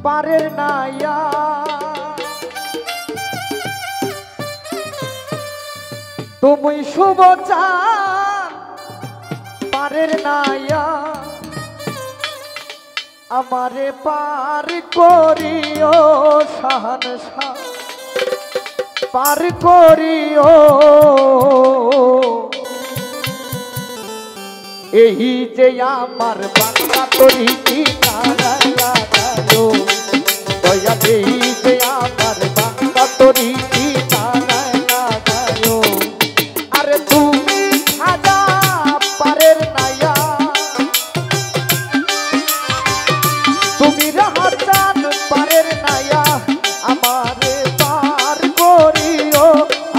পারের নাইয়া তুমি শুভ চান পারের নাইয়া আমারে পার করিও শাহানশাহ পার করিও এই যে আমার বাংলা তরি কিনারায় লাগালো দয়া এই যে আমার বাংলা তরি কিনারায় লাগালো আরে তুমি খাজা পারের নাইয়া তুমি রাহাজান পারের নাইয়া আমারে পার করিও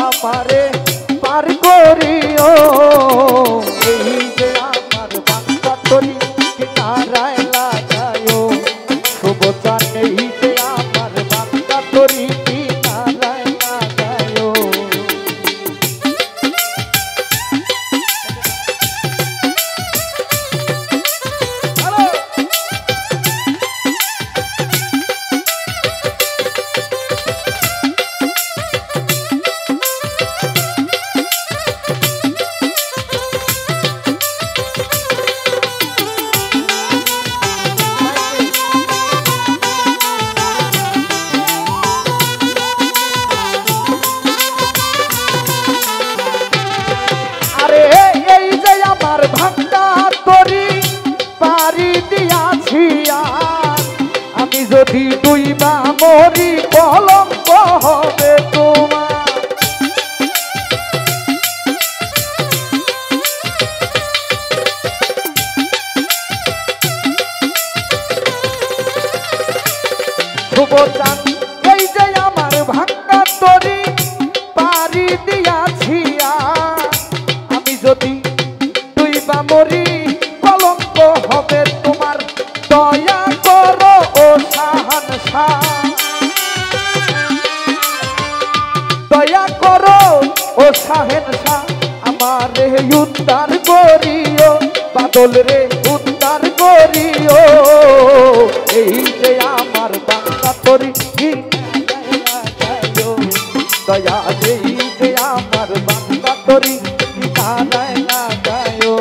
আমারে পার করিও এই যে আমার বাংলা তরি কিনারায় লাগায়ো শুভ চান এই যে আমার বাংলা তরি কিনারায় লাগায়ো যদি ডুইবা মরি কলঙ্ক হবে তোমার শুভ চান এই যে আমার ভাঙ্গা তরি পারি দিয়াছি আমি যদি ডুইবা মরি কলঙ্ক হবে তোমার দয়া করো ও শাহানশাহ দয়া করো ও শাহানশাহ আমারে উদ্ধার করিও বাদল রে উদ্ধার করিও এই যে আমার বাংলা তরি দয়া এই যে আমার বাংলা তরি কিনারায় লাগায়ো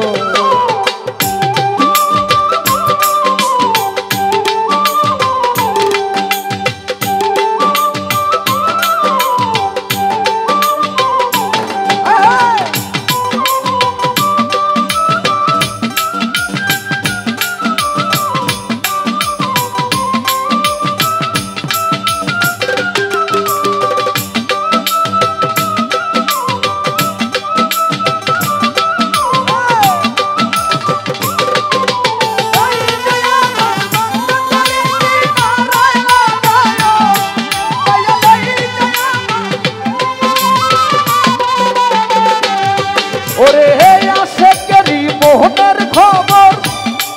ওরে হে আশেকেরি মোহনের খবর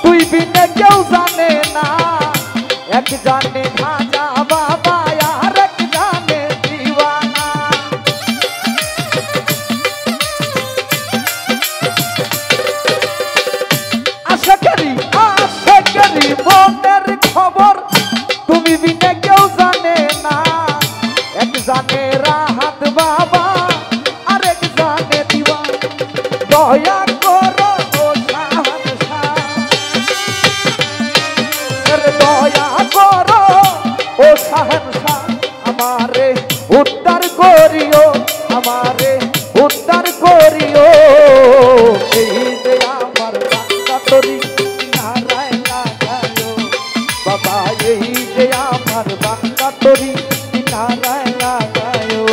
তুই বিনে কেউ জানে না এক জানে খাজা বাবা আর এক জানে দিওয়ানা আশেকেরি মোহনের খবর তুমি বিনে কেউ জানে না এক জানে রাহাত বাবা আর এক জানে দিওয়ানা দয়া করো ও শাহানশাহ দয়া করো ও শাহানশাহ আমারে উদ্ধার করিও আমারে উদ্ধার করিও এই যে আমার বাংলা তরি কিনারায় লাগায়ো বাবা এই যে আমার বাংলা তরি কিনারায় লাগায়ো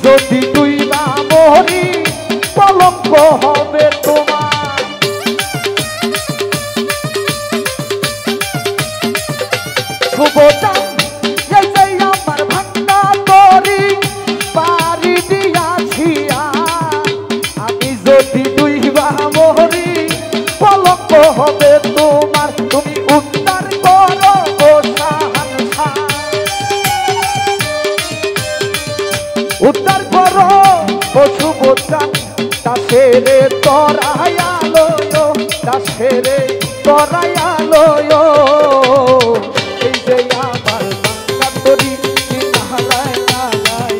যদি তুই বা মরি কলঙ্ক হবে তোমার। শুভদান এই যে আমার ভাঙা তরি বাড়ি দিয়াছি আমি যদি তুই বা মরি কলঙ্ক হবে তোমার। তুমি উদ্ধার করো ও শাহানশাহ, উদ্ধার করো ও শুভদান দাসেরে তরায়ালো দাসেরে তরায়ালো। এই যে আমার ভাঙা তরি কিনারায় লাগায়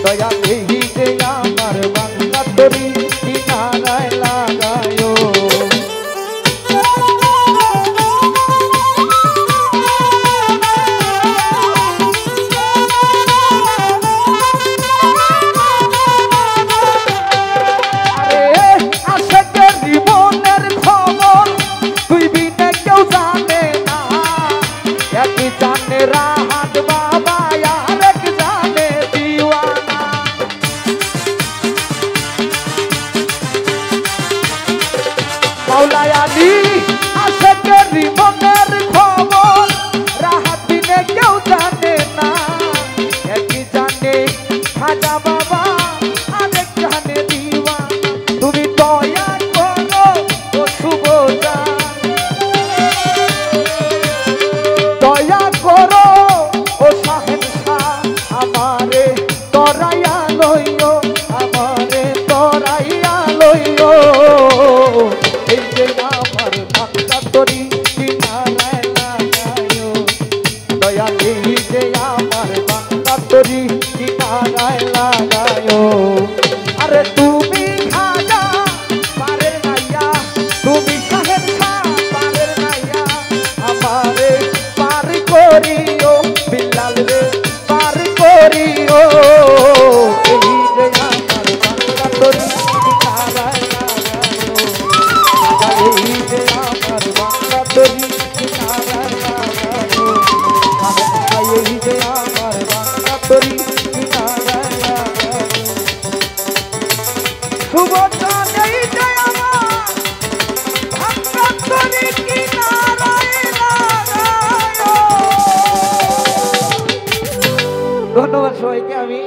দয়া, এই যে আমার ভাঙা তরি কিনারায় লাগায়। जाने राहत बाबा यार एक जाने दीवाना। मौला अली आशिकेरी मনের খবর রাহাত দিনে কেউ জানে না, একই জানে খাজা বাবা আরেক জানে দিওয়ানা। তুমি দয়া করো ও শুভদান, দয়া করো ও শাহেনশাহ আমারে তরাইয়া লইও, আমারে তরাইয়া লইও। এই যে আমার ভাঙা তরি কিনারায় লাগায় দয়া, এই যে আমার ভাঙা তরি কিনারায় লাগায়। আরে তুমি খাজা পারের নাইয়া, তুমি শাহেনশাহ পারের নাইয়া, আমারে পার করিও বিলাল রে পার করিও। এই যে আমার ভাঙা তরি কিনারায় লাগায়, এই যে আমার ভাঙা তরি কিনারায় লাগায়, এই যে আমার ভাঙা তরি কিনারায় লাগায়। শুভদান এই যে আমার ভাঙা তরি কিনারায় লাগায়। ধন্যবাদ সবাইকে। আমি